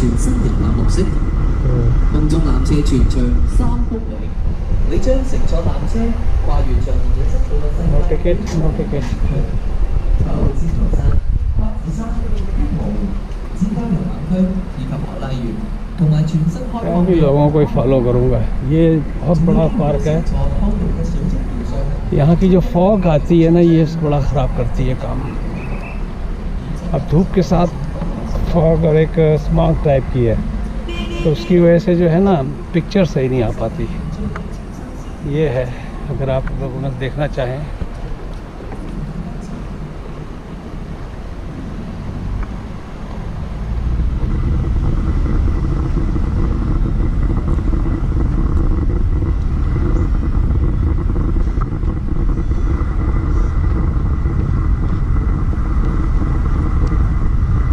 全新型藍綠色，空中纜車全長3公里。你將乘坐纜車跨越長年嘅深度嘅世界。No ticket, no ticket. 到尖頭山、北子山、天鵝湖、尖東遊覽區以及海拉園，同埋全新開放 मैं भी लोगों को फॉलो करूँगा। ये बहुत बड़ा पार्क है। यहाँ की जो फॉग आती है ना, ये बड़ा ख़राब करती है काम। अब धूप के साथ फॉग और एक स्मॉग टाइप की है, तो उसकी वजह से जो है ना पिक्चर सही नहीं आ पाती। ये है, अगर आप लोग देखना चाहें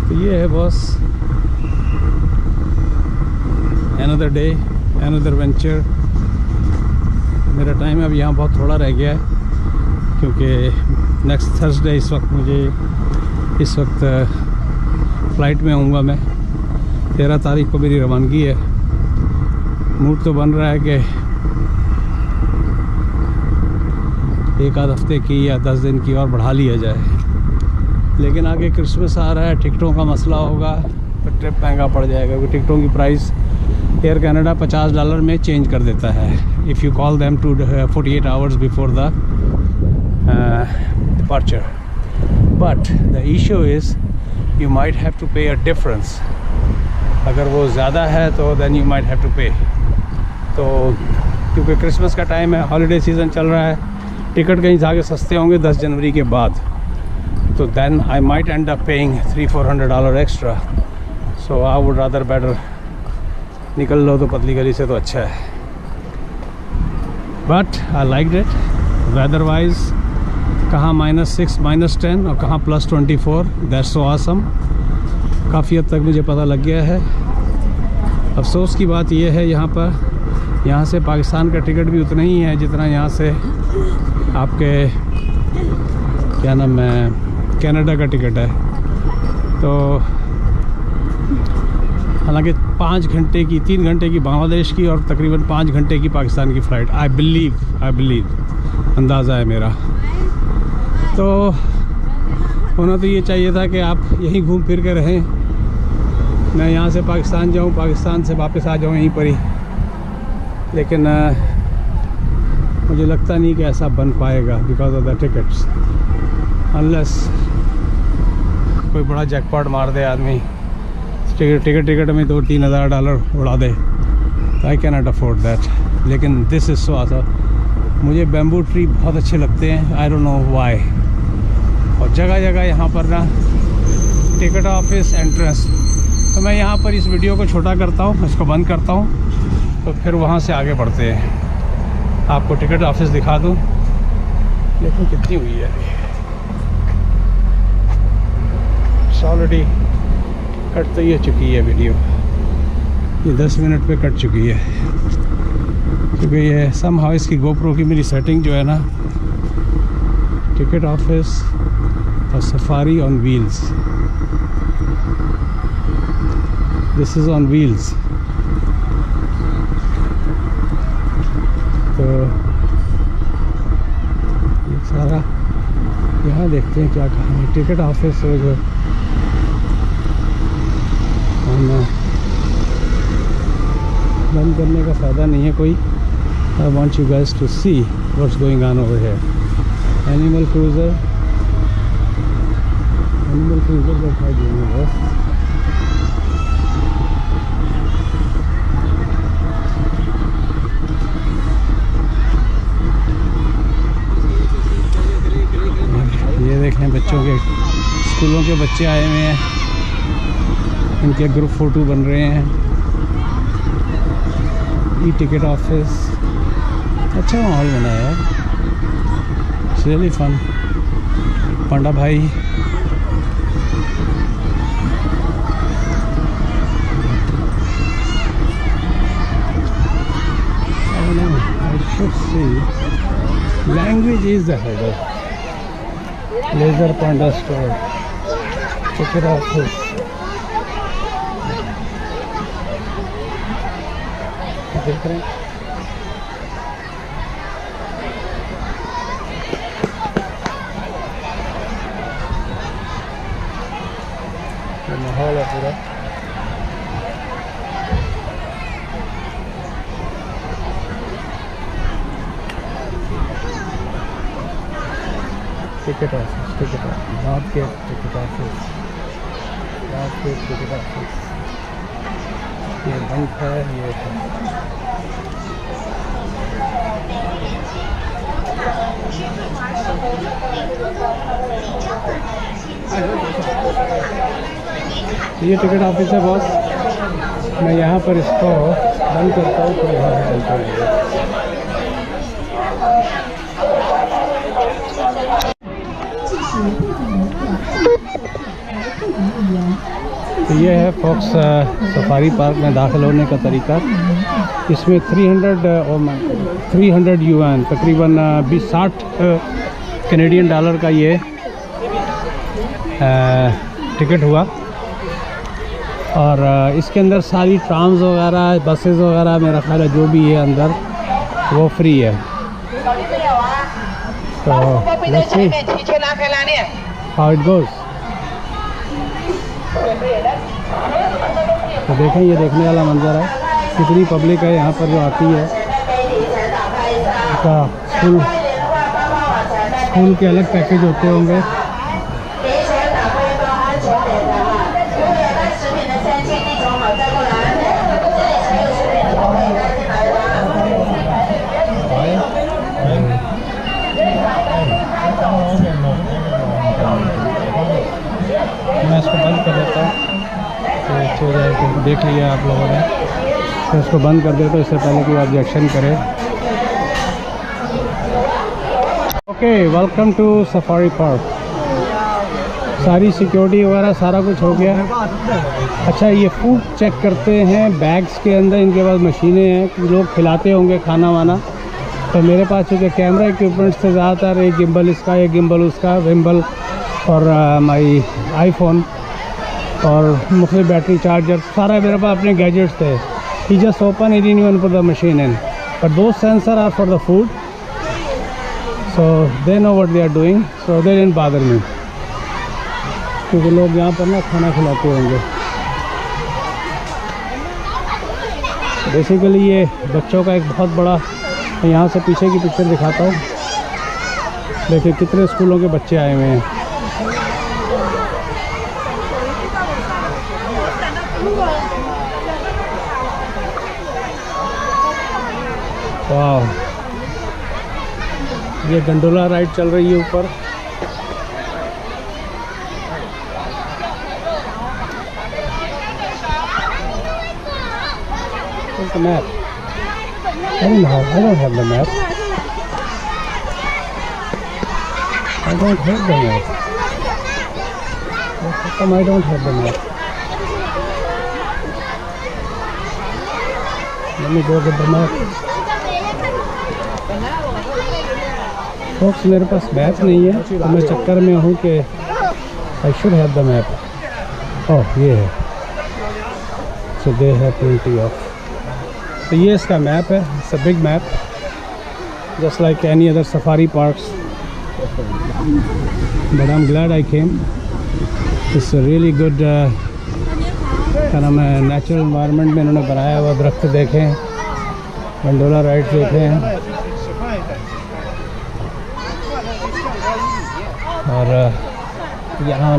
तो ये है boss. Another day, another venture. मेरा टाइम अब यहाँ बहुत थोड़ा रह गया है, क्योंकि नेक्स्ट थर्सडे इस वक्त फ़्लाइट में आऊँगा मैं। 13 तारीख को मेरी रवानगी है। मूड तो बन रहा है कि एक आध हफ्ते की या 10 दिन की और बढ़ा लिया जाए, लेकिन आगे क्रिसमस आ रहा है, टिकटों का मसला होगा तो ट्रिप महंगा पड़ जाएगा, क्योंकि टिकटों की प्राइस एयर कनाडा $50 में चेंज कर देता है if you call them to 48 hours before the departure. But the issue is you might have to pay a difference. अगर वो ज़्यादा है तो then you might have to pay. तो क्योंकि क्रिसमस का टाइम है, हॉलीडे सीज़न चल रहा है, टिकट कहीं जाके सस्ते होंगे 10 जनवरी के बाद, तो then I might end up paying $300-400 extra. So I would rather better निकल लो तो पतली गली से तो अच्छा है। But I liked it. Weather wise कहाँ -6, -10 और कहाँ +24. That's so awesome. काफ़ी हद तक मुझे पता लग गया है। अफसोस की बात यह है यहाँ से पाकिस्तान का टिकट भी उतना ही है जितना यहाँ से आपके क्या नाम है कनाडा का टिकट है। तो हालांकि 5 घंटे की 3 घंटे की बांग्लादेश की और तकरीबन 5 घंटे की पाकिस्तान की फ़्लाइट। आई बिलीव अंदाज़ा है मेरा। तो होना तो ये चाहिए था कि आप यहीं घूम फिर के रहें, मैं यहाँ से पाकिस्तान जाऊँ, पाकिस्तान से वापस आ जाऊँ यहीं पर ही। लेकिन मुझे लगता नहीं कि ऐसा बन पाएगा because of the tickets, unless कोई बड़ा जैकपॉट मार दे आदमी, टिकट में $2-3 हज़ार उड़ा दे। I can not afford that. लेकिन दिस इज़ सो ऑसम। मुझे बैम्बू ट्री बहुत अच्छे लगते हैं, आई डोंट नो व्हाई। और जगह जगह यहाँ पर ना टिकट ऑफिस एंट्रेंस। तो मैं यहाँ पर इस वीडियो को छोटा करता हूँ, इसको बंद करता हूँ, तो फिर वहाँ से आगे बढ़ते हैं। आपको टिकट ऑफिस दिखा दूँ, लेकिन कितनी हुई है अभी। ऑलरेडी कट तो ये चुकी है वीडियो, ये 10 मिनट पे कट चुकी है, क्योंकि ये समहाउ इसकी गोप्रो की मेरी सेटिंग जो है ना, टिकट ऑफिस और safari on wheels, this is on wheels. तो ये सारा यहाँ देखते हैं क्या कहानी। टिकट ऑफिस जो बंद करने का फ़ायदा नहीं है कोई। I want you guys to see what's going on over here. Animal cruiser दिखाई देंगे बस। ये देखें, बच्चों के स्कूलों के बच्चे आए हुए हैं, इनके ग्रुप फ़ोटो बन रहे हैं। ई टिकट ऑफिस, अच्छा माहौल बना है यार, इट्स रियली फन। पांडा भाई, I should see language is the header. Laser Panda store, ticket office, देख रहे हैं। ये माहौल है पूरा। Ticket office north gate ticket office, north gate ticket office. ये बंद है, ये है। ये टिकट ऑफिस है बॉस। मैं यहाँ पर इसको बंद करता हूँ तो यहाँ से चलता हूँ। तो ये है फॉक्स सफारी पार्क में दाखिल होने का तरीका। इसमें 300 युआन तकरीबन 60 कैनेडियन डॉलर का ये टिकट हुआ। और इसके अंदर सारी ट्राम्स वगैरह, बसेस वगैरह, मेरा ख्याल है जो भी है अंदर वो फ्री है। तो let's see how it goes. तो देखें, ये देखने वाला मंजर है, कितनी पब्लिक है यहाँ पर जो आती है। का स्कूल के अलग पैकेज होते होंगे। मैं इसको बंद कर देता हूँ तो अच्छी हो जाएगी। देख लिया आप लोगों ने, तो इसको बंद कर देता हूँ इससे पहले कोई ऑब्जेक्शन करे। Okay, welcome to safari park. सारी सिक्योरिटी वगैरह सारा कुछ हो गया। अच्छा, ये फूड चेक करते हैं बैग्स के अंदर। इनके पास मशीनें हैं, लोग खिलाते होंगे खाना वाना। तो मेरे पास चूँकि कैमरा इक्विपमेंट से ज़्यादातर एक गिम्बल इसका, एक गिम्बल उसका, विम्बल और माई आईफोन और मुख्तलिफ बैटरी चार्जर, सारा मेरे पास अपने गैजेट्स थे। He just open it in one for the machine in, but though sensor are for the food, so they know what they are doing, so they didn't bother me. क्योंकि लोग यहाँ पर ना खाना खिलाते होंगे। बेसिकली ये बच्चों का एक बहुत बड़ा, मैं यहाँ से पीछे की पिक्चर दिखाता हूँ। देखिए कितने स्कूलों के बच्चे आए हुए हैं। वाह, ये गंडोला राइड चल रही है ऊपर। Where's the map? I don't have the map. I don't have the map. How come I don't have the map? Let me go get the map. Folks, मेरे पास मैप नहीं है, तो मैं चक्कर में हूँ कि I should have the map. Oh, ये है। So they have plenty of. तो ये इसका मैप है। It's a big map, just like any other safari parks. But I'm glad I came. It's a really good क्या नाम है, natural environment में इन्होंने बनाया हुआ। दरख्त देखें, गंडोला राइड देखें, और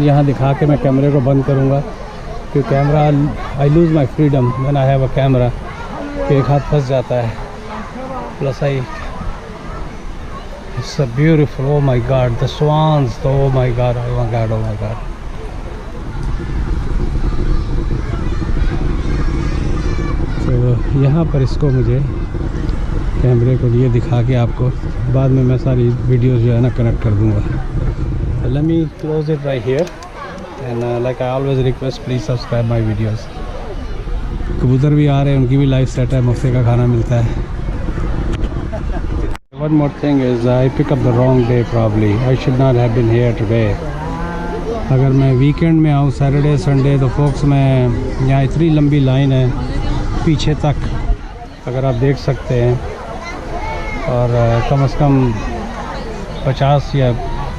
यहाँ दिखा के मैं कैमरे को बंद करूँगा क्योंकि camera, I loose my freedom when I have a camera, कि एक हाथ फंस जाता है। Plus I, it's a beautiful, oh my God, the swans, oh my God, oh my God, oh my God. तो यहाँ पर इसको मुझे कैमरे को ये दिखा के आपको बाद में मैं सारी वीडियोस जो है ना कनेक्ट कर दूँगा। Let me close it right here, and like I always request, please subscribe my videos. कबूतर भी आ रहे हैं, उनकी भी लाइफ सेट है, मुफ्त का खाना मिलता है। One more thing is I pick up the wrong day probably. I should not have been here today. अगर मैं वीकेंड में आऊँ, सैटरडे संडे, तो फोक्स में यहाँ इतनी लंबी लाइन है पीछे तक, अगर आप देख सकते हैं, और कम से कम 50 या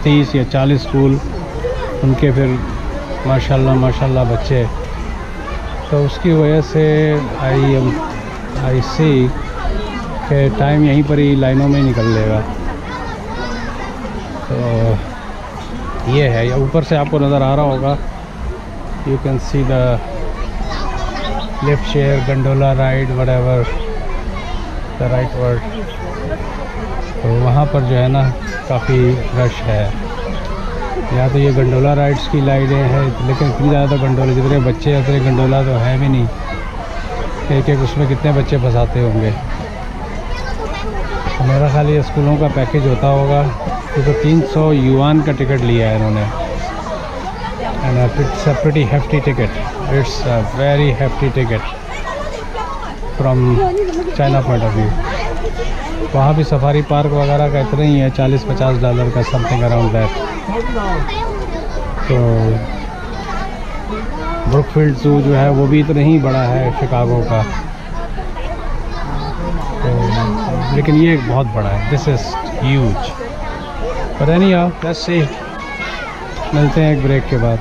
30 या 40 स्कूल उनके फिर माशाल्लाह बच्चे। तो उसकी वजह से आई सी कि टाइम यहीं पर ही लाइनों में निकल लेगा। तो ये है, या ऊपर से आपको नज़र आ रहा होगा, you can see the lift chair, gondola ride, whatever the right word. तो वहाँ पर जो है ना काफ़ी रश है। या तो ये गंडोला राइड्स की लाइनें हैं, लेकिन इतनी ज़्यादा गंडोला, जितने बच्चे उतने गंडोला तो है भी नहीं। एक उसमें कितने बच्चे फंसाते होंगे। तो मेरा ख्याल ये स्कूलों का पैकेज होता होगा। तो 300 युआन का टिकट लिया है इन्होंने, and it's a pretty hefty ticket, it's a very hefty ticket from China point of view. वहाँ भी सफारी पार्क वगैरह का इतना ही है, $40-50 का, समथिंग अराउंड दैट। तो ब्रुकफील्ड ज़ू जो है वो भी इतना ही बड़ा है शिकागो का, तो लेकिन ये बहुत बड़ा है, दिस इज़ ह्यूज। पर एनीहाउ लेट्स सी, मिलते हैं एक ब्रेक के बाद।